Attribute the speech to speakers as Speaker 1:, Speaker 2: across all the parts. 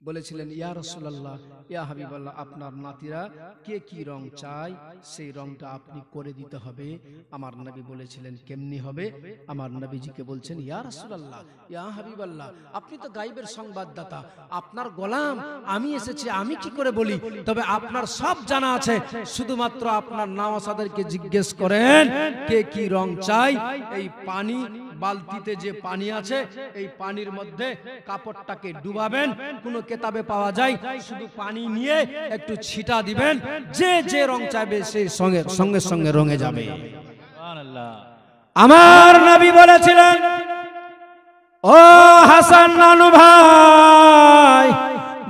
Speaker 1: বলেছিলেন, ইয়া রাসূলুল্লাহ, ইয়া হাবিবাল্লাহ, আপনার নাতিরা কে কি রং চায় সেই রংটা আপনি করে দিতে হবে। আমার নবী বলেছিলেন, কেমনি হবে? আমার নবীজিকে বলছেন, ইয়া রাসূলুল্লাহ, ইয়া হাবিবাল্লাহ, আপনি তো গায়বের সংবাদদাতা, আপনার গোলাম আমি এসেছি, আমি কি করে বলি? তবে আপনার সব জানা আছে, শুধুমাত্র আপনার নওয়াসাদেরকে জিজ্ঞেস করেন কে কি রং চাই। এই পানি, বালতিতে যে পানি আছে, এই পানির মধ্যে কাপড়টাকে ডুবাবেন, কোন কেতাবে পাওয়া যায়, শুধু পানি নিয়ে একটু ছিটা দিবেন, যে যে রং চাইবে সেই সঙ্গে সঙ্গে সঙ্গে রঙে যাবে। আমার নবী বলেছিলেন, ও হাসান নানু ভাই,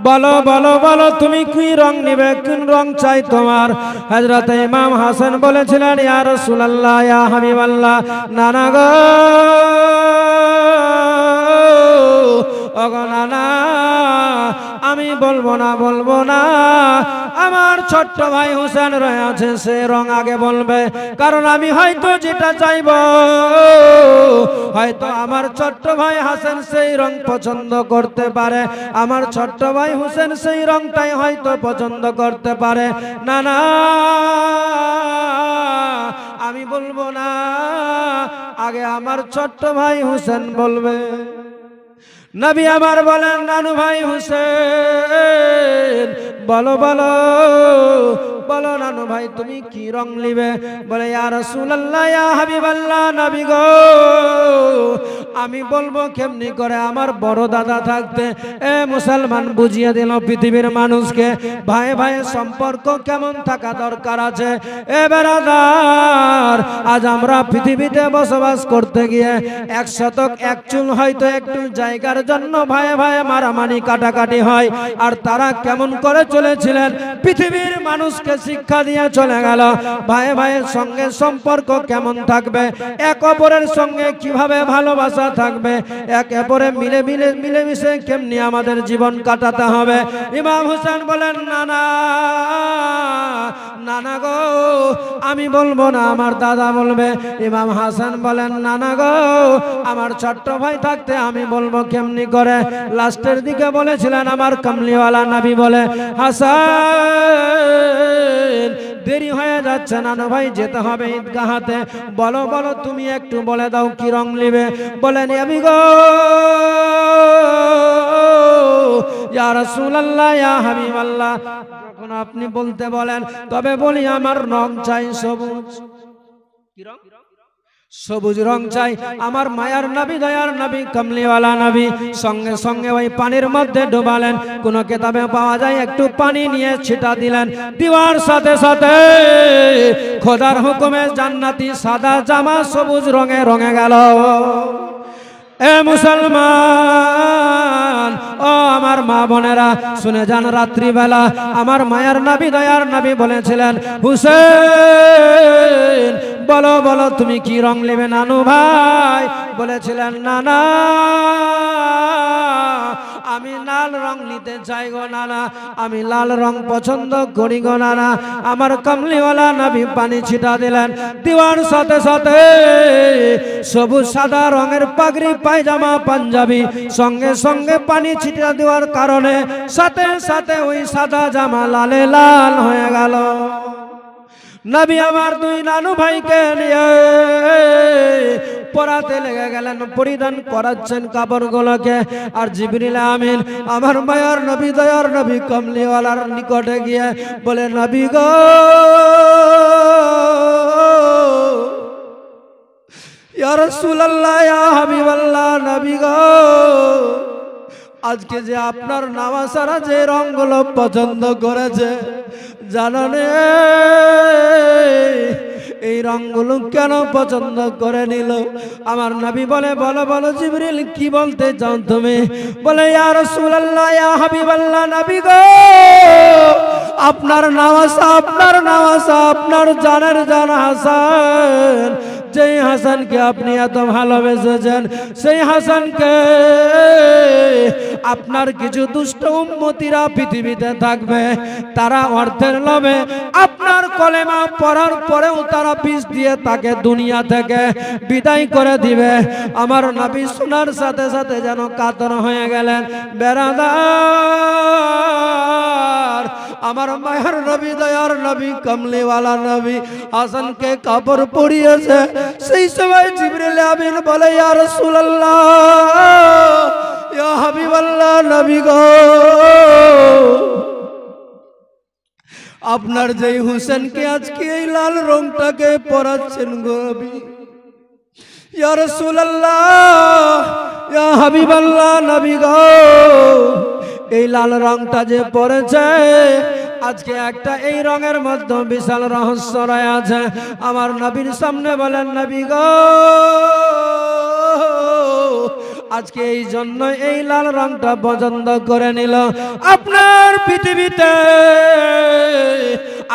Speaker 1: বলো বলো বলো তুমি কি রং নিবে, কোন রং চাই তোমার? হযরত ইমাম হাসান বলেছিলেন, ইয়া রাসূলুল্লাহ, ইয়া হাবিবাল্লাহ, নানা গো, ওগো নানা, আমি বলবো না, আমার ছোট্ট ভাই হোসেন রয়েছে, সে রং আগে বলবে, কারণ আমি হয়তো যেটা চাইব, হয়তো আমার ছোট্ট ভাই হাসান সেই রং পছন্দ করতে পারে, আমার ছোট্ট ভাই হোসেন সেই রংটাই হয়তো পছন্দ করতে পারে। না না, আমি বলবো না, আগে আমার ছোট্ট ভাই হোসেন বলবে। নবী আমার বলেন, নানু ভাই হোসেন, বলো বলো বলো নানু ভাই তুমি কি রং নিবে? বলে, ইয়া রাসূলুল্লাহ, ইয়া হাবিবাল্লাহ, নবী গো, আমি বলবো কেমনি করে? আমার বড় দাদা থাকতে এ মুসলমান বুঝিয়ে দিল পৃথিবীর মানুষকে ভাই ভাই সম্পর্ক কেমন থাকা দরকার আছে। এ বেরাদার, আজ আমরা পৃথিবীতে বসবাস করতে গিয়ে এক শতক এক চুল হয়তো একটু জায়গার জন্য ভাই ভাই মারামারি কাটাকাটি হয়। আর তারা কেমন করে চলেছিলেন, পৃথিবীর মানুষকে শিক্ষা দিয়ে চলে গেল ভাই ভাইয়ের সঙ্গে সম্পর্ক কেমন থাকবে, এক অপরের সঙ্গে কিভাবে ভালোবাসা থাকবে, এক অপরে মিলেমিশে কেমনি আমাদের জীবন কাটাতে হবে। ইমাম হোসেন বলেন, নানা নানা গো, আমি বলবো না, আমার দাদা বলবে। ইমাম হাসান বলেন, নানা গো, আমার ছোট্ট ভাই থাকতে আমি বলবো কেমনি করে? লাস্টের দিকে বলেছিলেন আমার কামলিওয়ালা নবী বলে, হাসান দেরি হয়ে যাচ্ছে, নানু ভাই যেতে হবে ঈদগাহতে, বলো বলো তুমি একটু বলে দাও কি রং নিবে। বলেন, আমি গো, ইয়া রাসূলুল্লাহ, ইয়া হাবিবাল্লাহ, যখন আপনি বলতে বলেন তবে বলি, আমার রং চাই সবুজ। কি রং? সবুজ রং চাই। আমার মায়ার নবী, দয়ার নবী, কমলিওয়ালা নবী সঙ্গে সঙ্গে ওই পানির মধ্যে ডুবালেন, কোন কিতাবে পাওয়া যায় একটু পানি নিয়ে ছিটা দিলেন, দেওয়ার সাথে সাথে খোদার হুকুমে জান্নাতি সাদা জামা সবুজ রঙে রঙে গেল। এ মুসলমান, ও আমার মা বোনেরা, শুনে যান, রাত্রিবেলা আমার মায়ার নবী, দয়ার নবী বলেছিলেন, হুসেন বলো বলো তুমি কি রং নেবে নানু ভাই? বলেছিলেন, নানা আমি লাল রং নিতে চাই গো নানা, আমি লাল রং পছন্দ করি গো নানা। আমার কমলিওয়ালা নবী পানি ছিটা দিলেন, দেওয়ার সাথে সাথে সবুজ সাদা রঙের পাগড়ি, পায়জামা, পাঞ্জাবি সঙ্গে সঙ্গে পানি ছিটা দেওয়ার কারণে সাথে সাথে ওই সাদা জামা লালে লাল হয়ে গেল। নবী আমার দুই নানু ভাইকে নিয়ে পরাতে লেগে গেলেন, পরিধান করাচ্ছেন কাপড়গুলোকে। আর জিবরিল আমিন আমার মায়ার নবী, দয়ার নবী, কমলিওয়ালার নিকটে গিয়ে বলে, নবী গো, ইয়া রাসূলুল্লাহ, ইয়া হাবিবাল্লাহ, নবী গো, আজকে যে আপনার নামাসারা যে রংগুলো পছন্দ করেছে, জানেন এই রংগুলো কেন পছন্দ করে নিল? আমার নবী বলে, বলো বলো জিবরিল কি বলতে চাও তুমি? বলে, ইয়া রাসূলুল্লাহ, ইয়া হাবিবাল্লাহ, নবী গো, আপনার নামাসা, আপনার নামাসা, আপনার জানের জান হাসান যেই হাসানকে আপনি এত ভালোবেসেছেন সেই হাসানকে আপনার কিছু দুষ্ট উম্মতিরা পৃথিবীতে থাকবে, তারা অর্থের লোভে আপনার কলেমা পড়ার পরেও তারা পিছ দিয়ে তাকে দুনিয়া থেকে বিদায় করে দিবে। আমার নবী শোনার সাথে সাথে যেন কাতর হয়ে গেলেন। বেরাদার, আমার মায়ের নবী, দয়ার নবী, কমলিওয়ালা নবী হাসানকে কাপড় পরিয়েছে। সেই সময় জিবরিল আমিন বলে, ইয়া রাসূলুল্লাহ, ইয়া হাবিবাল্লাহ, নবী গো, আপনার যেই হোসেনকে আজকে এই লাল রংটাকে পরাচ্ছেন গো নবী, ইয়া রাসূলুল্লাহ, ইয়া হাবিবাল্লাহ, নবী গো, এই লাল রংটা যে পড়েছে আজকে একটা এই রঙের মধ্যে বিশাল রহস্য রয়েছে। আমার নবীর সামনে বলেন, নবী গো, আজকে এই জন্য এই লাল রংটা পছন্দ করে নিল। আপনার পৃথিবীতে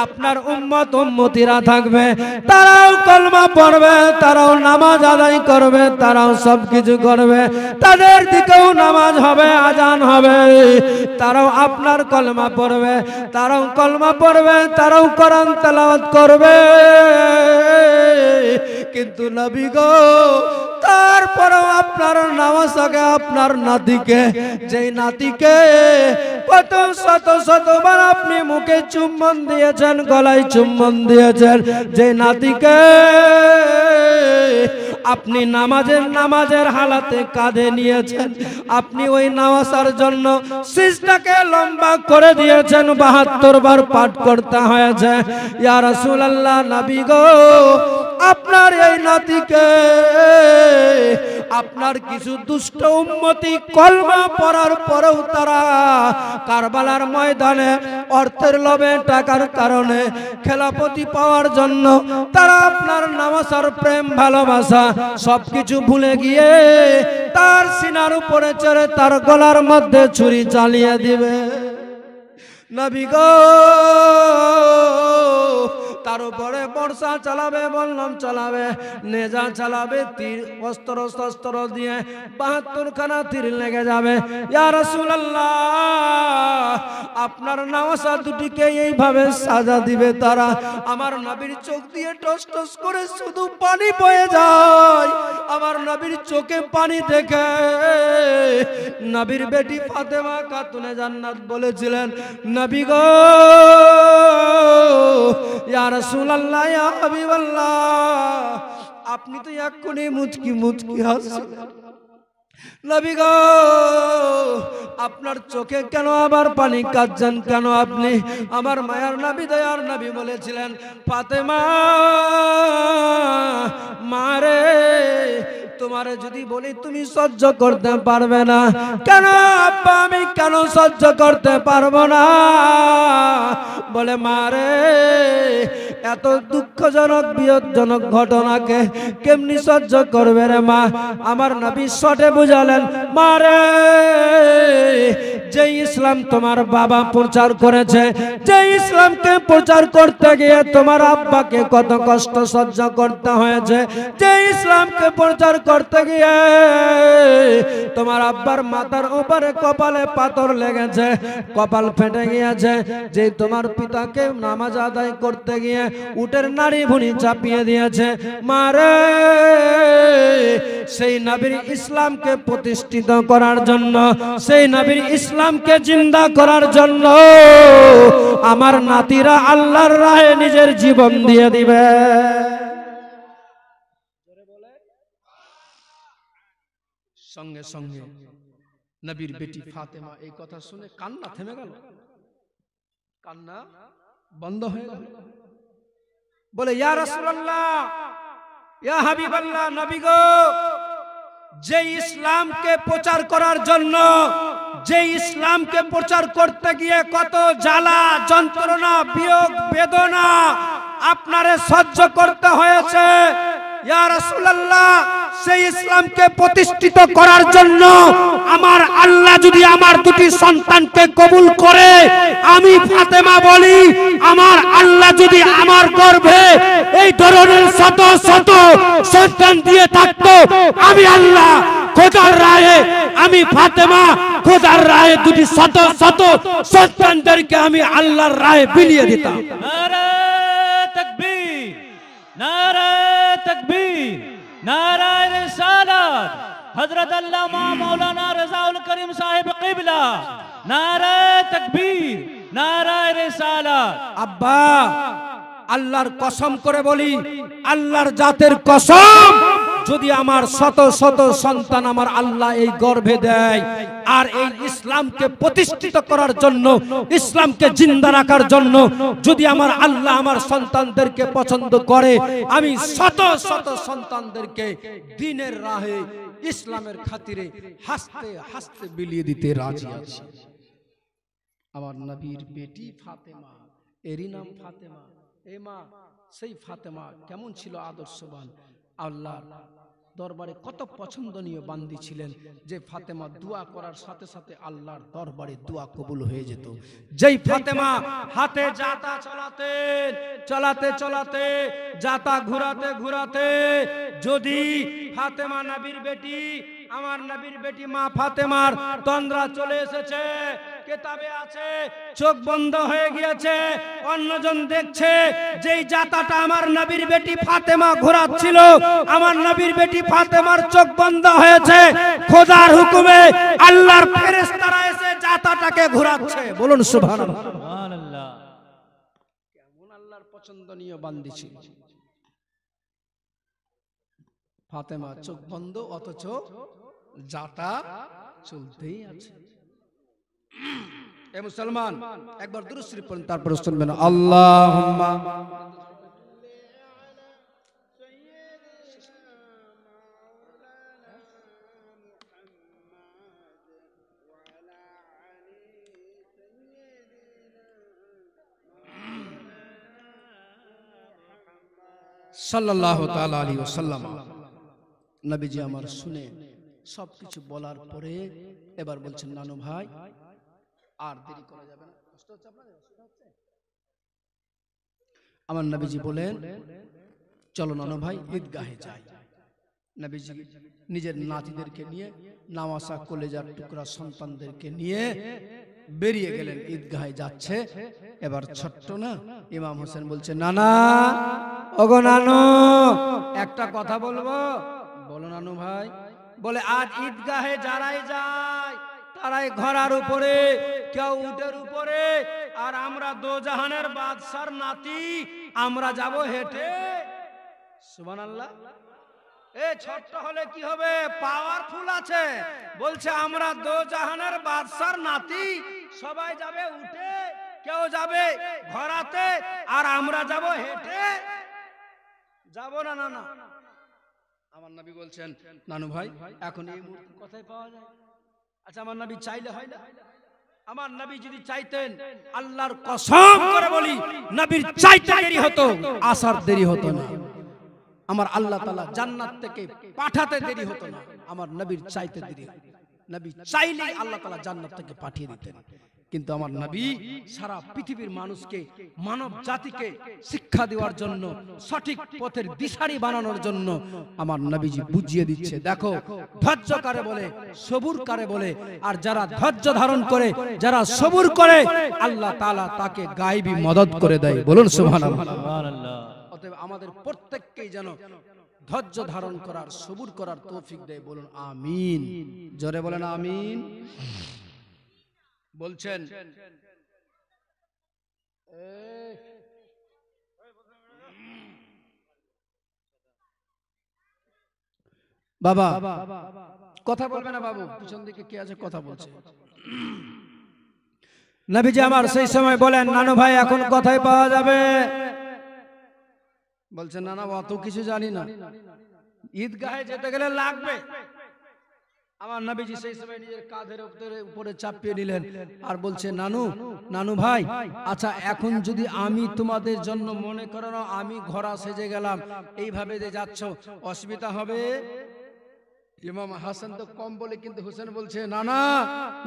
Speaker 1: আপনার উম্মত উম্মতিরা থাকবে, তারাও কলমা পড়বে, তারাও নামাজ আদায় করবে, তারাও সবকিছু করবে, তাদের দিকেও নামাজ হবে, আজান হবে, তারাও আপনার কলমা পড়বে, তারাও কলমা পড়বে, তারাও কোরআন তেলাওয়াত করবে। কিন্তু নবী গো, তারপরেও আপনার নামাজ আগে আপনার নাতিকে, যেই নাতিকে কত শত শতবার আপনি মুখে চুম্বন দিয়েছেন, গলায় চুম্বন দিয়েছেন, যে নাতিকে আপনি নামাজের হালাতে কাঁধে নিয়েছেন, আপনি ওই নামাজের জন্য সিজদাকে লম্বা করে দিয়েছেন, ৭২ বার পাঠ করতে হয়েছে। ইয়া রাসূলুল্লাহ, নবী গো, আপনার এই নাতিকে আপনার কিছু দুষ্ট উম্মতি কলমা পড়ার পরেও তারা কারবালার ময়দানে অর্থের লোভে, টাকার কারণে, খেলাপতি পাওয়ার জন্য তারা আপনার নামাজের প্রেম ভালোবাসা সবকিছু ভুলে গিয়ে তার সিনার উপরে চড়ে তার গলার মধ্যে ছুরি চালিয়ে দিবে। নবী গো, তার উপরে বর্ষা চালাবে, বললাম চালাবে, নেজা চালাবে, তীর অস্ত্র শস্ত্র দিয়ে ৭২ খানা তীর লেগে যাবে। ইয়া রাসূলুল্লাহ, আপনার নাওয়াসা দুটিকে এইভাবে সাজা দিবে তারা। আমার নবীর চোখ দিয়ে টস টস করে শুধু পানি বয়ে যায়। আমার নবীর চোখে পানি দেখে নবীর বেটি ফাতেমা খাতুনে জান্নাত বলেছিলেন, নবী গো, ইয়া রাসূলুল্লাহ, ইয়া হাবিবাল্লাহ, আপনি তো এক্ষুনি মুচকি মুচকি হাসছেন, নবী গো, আপনার চোখে কেন আবার পানি কাঁদছেন কেন আপনি? আমার মায়ার নবী, দয়ার নবী বলেছিলেন, ফাতেমা মারে, তোমারে যদি বলি তুমি সহ্য করতে পারবে না কেন আব্বা? আমি কেন সহ্য করতে পারবো না? বলে, মারে, এত দুঃখজনক বিয়োগজনক ঘটনাকে কেমনি সহ্য করবে রে মা? আমার নবী শটে বুঝালেন, মারে, যে ইসলাম তোমার বাবা প্রচার করেছে, যে ইসলামকে প্রচার করতে গিয়ে তোমার আব্বাকে কত কষ্ট সহ্য করতে হয়েছে, যে ইসলামকে প্রচার করতে গিয়ে তোমার আব্বার মাথার উপরে কপালে পাথর লেগেছে, কপাল ফেটে গিয়েছে, যে তোমার পিতাকে নামাজ আদায় করতে গিয়ে উটের নাড়ি ভুঁড়ি চাপিয়ে দিয়েছে, মারে, সেই নবীর ইসলামকে প্রতিষ্ঠিত করার জন্য, সেই নবীর ইসলামকে জিন্দা করার জন্য আমার নাতিরা আল্লাহর রাহে নিজের জীবন দিয়ে দিবে। সঙ্গে সঙ্গে নবীর বেটি ফাতেমা এই কথা শুনে কান্না থেমে গেল, কান্না বন্ধ হয়ে গেল। বলে, ইয়া রাসূলুল্লাহ, ইয়া হাবিবাল্লাহ, নবী গো, যে ইসলামকে প্রচার করার জন্য, যে ইসলামকে প্রচার করতে গিয়ে কত জ্বালা যন্ত্রণা বিয়োগ বেদনা আপনারে সহ্য করতে হয়েছে, ইয়া রাসূলুল্লাহ, সেই ইসলামকে প্রতিষ্ঠিত করার জন্য আমার আল্লাহ যদি আমার দুটি সন্তানকে কবুল করে, আমি ফাতেমা বলি, আমার আল্লাহ যদি আমার গর্ভে এই ধরনের শত শত সন্তান দিয়ে থাকতো, আমি আল্লাহ খোদার রায়ে, আমি ফাতেমা খোদার রায়ে দুটি শত শত সন্তানদেরকে আমি আল্লাহর রায়ে বিলিয়ে দিতাম।
Speaker 2: নারে তাকবীর, নারে তাকবীর, নারে রিসালাত, হযরত আল্লামা মাওলানা রাজাউল করিম সাহেব কিবলা, নারে তাকবীর, নারে রিসালাত।
Speaker 1: আব্বা আল্লাহর কসম করে বলি, আল্লাহর জাতের কসম, যদি আমার শত শত সন্তান আমার আল্লাহ এই গর্ভে দেয়, আর এই ইসলামকে প্রতিষ্ঠিত করার জন্য, ইসলামকে জিন্দা রাখার জন্য যদি আমার আল্লাহ আমার সন্তানদেরকে পছন্দ করে, আমি শত শত সন্তানদেরকে দ্বীনের রাহে, ইসলামের খাতিরে হাসতে হাসতে বিলিয়ে দিতে রাজি আছি। আমার নবীর বেটি ফাতেমা, এরই নাম ফাতেমা। এ মা, সেই ফাতেমা কেমন ছিল আদর্শবান, আল্লাহর দরবারে কত পছন্দনীয় বান্দি ছিলেন, যে ফাতেমা দোয়া করার সাথে সাথে আল্লাহর দরবারে দোয়া কবুল হয়ে যেত। যেই ফাতেমা হাতে জাতা চালাতেন, চালাতে চালাতে জাতা ঘুরাতে ঘুরাতে, যদি ফাতেমা নবীর বেটি, আমার নবীর বেটি মা ফাতেমার তন্দ্রা চলে এসেছে, কিতাবে আছে চোখ বন্ধ হয়ে গিয়েছে, অন্যজন দেখছে, যেই জাতাটা আমার নবীর বেটি ফাতেমা ঘোরাচ্ছিল, আমার নবীর বেটি ফাতেমার চোখ বন্ধ হয়েছে, খোদার হুকুমে আল্লাহর ফেরেশতারা এসে জাতাটাকে ঘোরাচ্ছে। বলুন সুবহানাল্লাহ।
Speaker 2: সুবহানাল্লাহ।
Speaker 1: কেমন আল্লাহর পছন্দনীয় বান্দি ছিল ফাতেমা, চোখ বন্ধ অথচ জাতা চলতেই আছে। এ মুসলমান, একবার দুরূদ শরীফ পড়ুন, তারপর শুনবেন আল্লাহুম্মা সাল্লাল্লাহু তাআলা আলাইহি ওয়াসাল্লাম। নবীজি আমার শুনে সবকিছু বলার পরে এবার বলছেন, নানু ভাই আর দেরি করা যাবে না, কষ্ট হচ্ছে আপনাদের? আমার নবীজি বলেন, চলো নানু ভাই ঈদগাহে যাই। নবীজি নিজের নাতিদেরকে নিয়ে, নামাসা কলেজার টুকরা সন্তানদেরকে নিয়ে বেরিয়ে গেলেন, ঈদগাহে যাচ্ছে। এবার ছোট্ট না ইমাম হোসেন বলছে, নানা, ওগো নানু, একটা কথা বলবো। বলো নানু ভাই। বলে, আজ ঈদগাহে যারাই যায় তারাই ঘোড়ার উপরে, কেউ উটের উপরে, আর আমরা দোজাহানের বাদশার নাতি, আমরা যাব হেঁটে। সুবহানাল্লাহ। এ ছোট্ট হলে কি হবে, পাওয়ারফুল আছে। বলছে আমরা দোজাহানের বাদশার নাতি, সবাই যাবে উঠে, কেউ যাবে ঘোড়াতে, আর আমরা যাব হেঁটে। যাব না না না। আমার নবী বলছেন, নানু ভাই এখন এই মুহূর্তে কোথায় পাওয়া যায়? আচ্ছা, আমার নবী চাইলে হয় না? আমার নবী যদি চাইতেন, আল্লাহর কসম করে বলি, নবীর চাইতে দেরি হতো, আসার দেরি হতো না। আমার আল্লাহ তাআলা জান্নাত থেকে পাঠাতে দেরি হতো না, আমার নবীর চাইতে দেরি হতো। নবী চাইলেই আল্লাহ তাআলা জান্নাত থেকে পাঠিয়ে দিতেন। কিন্তু আমার নবী সারা পৃথিবীর মানুষকে, মানব জাতিকে শিক্ষা দেওয়ার জন্য, সঠিক পথের দিশারি বানানোর জন্য আমার নবীজি বুঝিয়ে দিচ্ছে, দেখো ধৈর্য কারে বলে, সবুর কারে বলে, আর যারা ধৈর্য ধারণ করে, যারা সবুর করে, আল্লাহ তাআলা তাকে গায়বী মদদ করে দেয়। বলুন সুবহানাল্লাহ।
Speaker 2: সুবহানাল্লাহ।
Speaker 1: অতএব আমাদের প্রত্যেককেই যেন ধৈর্য ধারণ করার, সবুর করার তৌফিক দেয়। বলুন আমিন। জোরে বলেন আমিন। বলছেন, বাবা কথা বলবে না বাবু, পিছন দিকে কে আছে কথা বলছে। নবীজি আমার সেই সময় বলেন, নানু ভাই এখন কোথায় পাওয়া যাবে? বলছেন, না না, অত কিছু জানি না, ঈদগাহে যেতে গেলে লাগবে। আমার নবীজি সেই সময় নিজের কাঁধের উপরে চাপিয়ে নিলেন আর বলছে, নানু, নানু ভাই, আচ্ছা এখন যদি আমি তোমাদের জন্য মনে করো আমি ঘোড়া সেজে গেলাম, এইভাবে যে যাচ্ছ, অসুবিধা হবে? ইমাম হাসান তো কম বলে, কিন্তু হোসেন বলছে, না না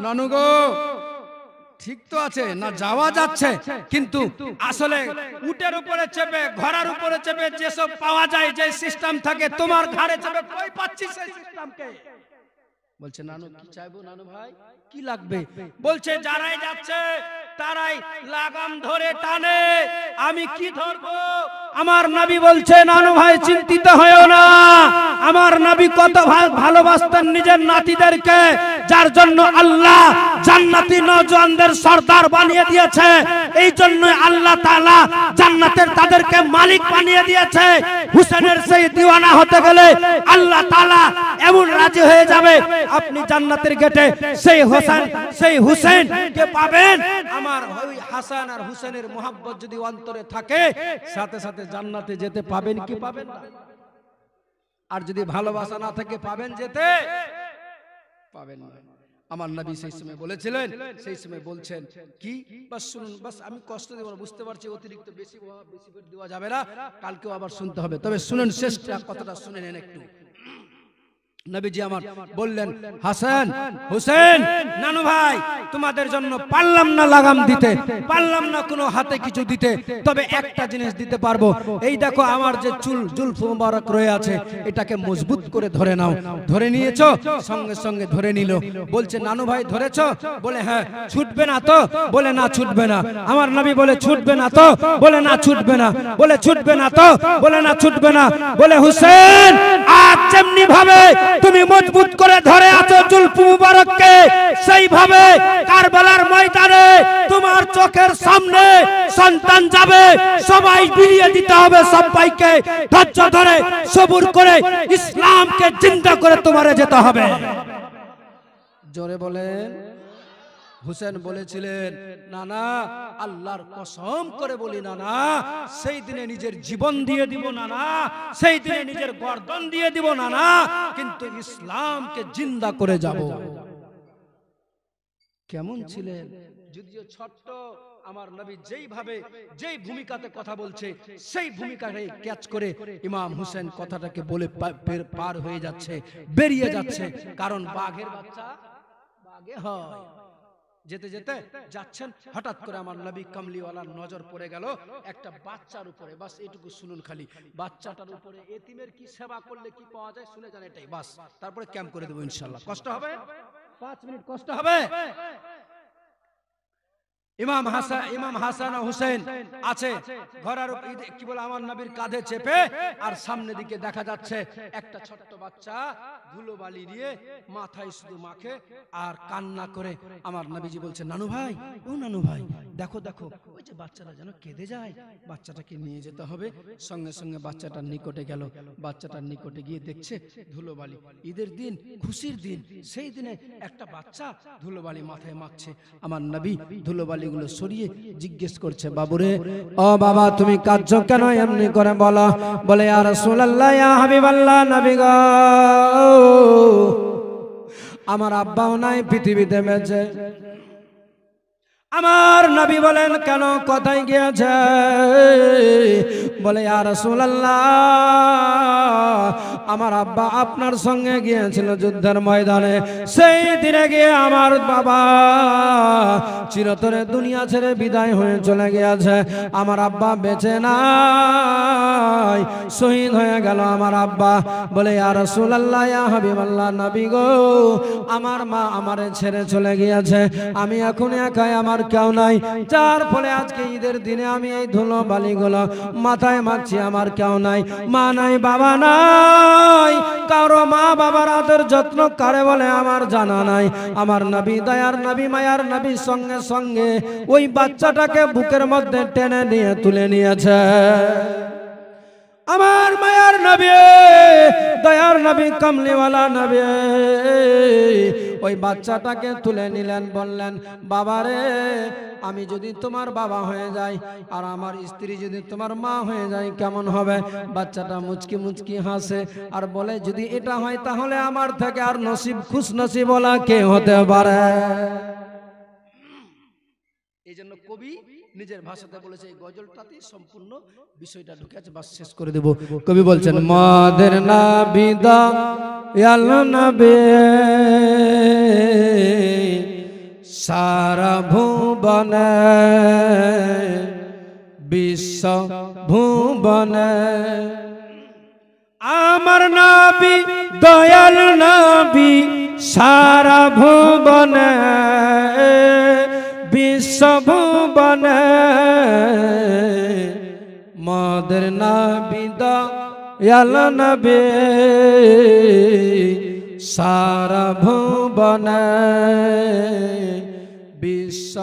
Speaker 1: নানু গো, ঠিক তো আছে না, যাওয়া যাচ্ছে, কিন্তু আসলে উটের উপরে চেপে ঘোড়ার উপরে চেপে যেসব পাওয়া যায়, যে সিস্টেম থাকে, তোমার ঘাড়ে চেপে কই পাচ্ছি সেই সিস্টেমকে? বলছে নানু কি চাইবো নানু ভাই, কি লাগবে? বলছে যারাই যাচ্ছে তারাই লাগাম ধরে টানে, আমি কি ধরবো? আমার নবী বলছে নানু ভাই চিন্তিত হয়েও না, আমার নবী কত ভালোবাসতেন নিজের নাতিদেরকে, যার জন্য আল্লাহ জান্নাতি নওজওয়ানদের সর্দার বানিয়ে দিয়েছে। এই জন্য আল্লাহ তাআলা জান্নাতের তাদেরকে মালিক বানিয়ে দিয়েছে। হুসেনের সেই দিওয়ানা হতে গেলে আল্লাহ তাআলা এমন রাজি হয়ে যাবে, আপনি জান্নাতের গেটে সেই হুসেন কে পাবেন। আমার ওই হাসান আর হুসেনের মোহাব্বত যদি অন্তরে থাকে, সাথে সাথে জান্নাতে যেতে পাবেন কি পাবেন না? আর যদি ভালোবাসা না থাকে পাবেন যেতে? পাবেন না। আমার নবী সেই সময় বলেছিলেন, সেই সময় বলছেন কি, বাস শুনুন, বাস আমি কষ্ট দেব না, বুঝতে পারছি অতিরিক্ত বেশি দেওয়া যাবে না, কালকেও আবার শুনতে হবে, তবে শুনেন শেষটা কথাটা শুনে নেন একটু। নবীজি আমার বললেন, হাসান হুসেন নানু ভাই, তোমাদের জন্য পারলাম না লাগাম দিতে, পারলাম না কোনো হাতে কিছু দিতে, তবে একটা জিনিস দিতে পারবো। এই দেখো আমার যে জুলফ মুবারক রয়ে আছে, এটাকে মজবুত করে ধরে নাও। ধরে নিয়েছো? সঙ্গে সঙ্গে ধরে নিল। বলছে নানু ভাই ধরেছো? বলে হ্যাঁ। ছুটবে না তো? বলে না ছুটবে না। আমার নবী বলে ছুটবে না তো? বলে না ছুটবে না। বলে ছুটবে না তো? বলে না ছুটবে না। বলে হুসেন আজ যেমনি ভাবে তুমি মজবুত করে ধরে আছো জুলফ মুবারককে, সেইভাবে কারবালার ময়দানে তোমার চোখের সামনে সন্তান যাবে, সবাই বিলিয়ে দিতে হবে, সবাইকে ধৈর্য ধরে সবুর করে ইসলামকে জিন্দা করে তোমারে যেতে হবে। জোরে বলেন। হুসেন বলেছিলেন, নানা আল্লাহর কসম করে বলি নানা, সেই দিনে নিজের জীবন দিয়ে দিব নানা, সেই দিনে নিজের গর্দন দিয়ে দিব নানা, কিন্তু ইসলামকে জিন্দা করে যাব। কেমন ছিলেন? যদিও ছোট্ট, আমার নবী যেই ভূমিকাতে কথা বলছে, সেই ভূমিকাটাই ক্যাচ করে ইমাম হুসেন কথাটাকে বলে পার হয়ে যাচ্ছে, বেরিয়ে যাচ্ছে। কারণ বাঘের বাচ্চা বাঘে হয়। যেতে যেতে যাচ্ছেন, হঠাৎ করে আমার নবী কামলিওয়ালার নজর পড়ে গেল একটা বাচ্চার উপরে। বাস এটুকু শুনুন খালি, বাচ্চাটার উপরে এতিমের কি সেবা করলে কি পাওয়া যায় শুনে যান, এটাই বাস। তারপরে ক্যাম্প করে দেবো ইনশাল্লাহ। কষ্ট হবে 5 মিনিট, কষ্ট হবে। ইমাম হাসান ও হুসেন আছে ঘোড়ার কি বলে আমার নবীর কাঁধে চেপে, আর সামনে দিকে দেখা যাচ্ছে একটা ছোট্ট বাচ্চা ধুলো বালি দিয়ে মাথায় শুধু মাখে আর কান্না করে। আমার নবীজি বলছে, নানু ভাই, ও নানু ভাই, দেখো দেখো ওই যে বাচ্চাটা যেন কেঁদে যায়, বাচ্চাটাকে নিয়ে যেতে হবে। সঙ্গে সঙ্গে বাচ্চাটার নিকটে গেল, বাচ্চাটার নিকটে গিয়ে দেখছে ধুলোবালি। ঈদের দিন, খুশির দিন, সেই দিনে একটা বাচ্চা ধুলোবালি মাথায় মাখছে। আমার নবী ধুলোবালি গুলো সরিয়ে জিজ্ঞেস করছে, বাবুরে, ও বাবা তুমি কাঁদছো কেন এমনি করে বলো? বলে ইয়া রাসূলুল্লাহ, ইয়া হাবিবাল্লাহ, নবী গো, আমার আব্বাও নাই, পৃথিবীতে বেঁচে। আমার নবী বলেন, কেন, কোথায় গিয়েছে? বলে ইয়া রাসূলুল্লাহ, আমার আব্বা আপনার সঙ্গে গিয়েছিল যুদ্ধের ময়দানে, সেই দিনে গিয়ে আমার বাবা চিরতরে দুনিয়া ছেড়ে বিদায় হয়ে চলে গিয়েছে। আমার আব্বা বেঁচে নাই, শহীদ হয়ে গেল আমার আব্বা। বলে ইয়া রাসূলুল্লাহ, ইয়া হাবিবাল্লাহ, নবী গো, আমার মা আমারে ছেড়ে চলে গিয়েছে, আমি এখন একাই, আমার কেউ নাই, যার ফলে আজকে ঈদের দিনে আমি এই ধুলো বালিগুলো মাথায় মাখছি, আমার কেউ নাই, মা নাই, বাবা নাই, কারো মা বাবার আদর যত্ন কারে বলে আমার জানা নাই। আমার নবী, দয়ার নবী, মায়ার নবী সঙ্গে সঙ্গে ওই বাচ্চাটাকে বুকের মধ্যে টেনে নিয়ে তুলে নিয়েছে। আমার মায়ার নবী, দয়ার নবী, কামলিওয়ালা নবী ওই বাচ্চাটাকে তুলে নিলেন, বললেন, বাবারে, আমি যদি তোমার বাবা হয়ে যাই আর আমার স্ত্রী যদি তোমার মা হয়ে যায় কেমন হবে? বাচ্চাটা মুচকি মুচকি হাসে আর বলে, যদি এটা হয় তাহলে আমার থেকে আর নসিব, খুশ নসিব বলা কে হতে পারে? এই জন্য কবি নিজের ভাষাতে বলেছে, এই গজলটাতে সম্পূর্ণ বিষয়টা ঢুকে আছে। বাস শেষ করে দেব। কবি বলছেন, মাদের নাবিদা ইয়াল নবী সারা ভুবনে বিশ্ব ভুবনে আমার নবী দয়াল নবী সারা ভুবনে বিশ্ব ভুবনে মদের নবী দয়াল নবী সারা ভুবনে বিশ্ব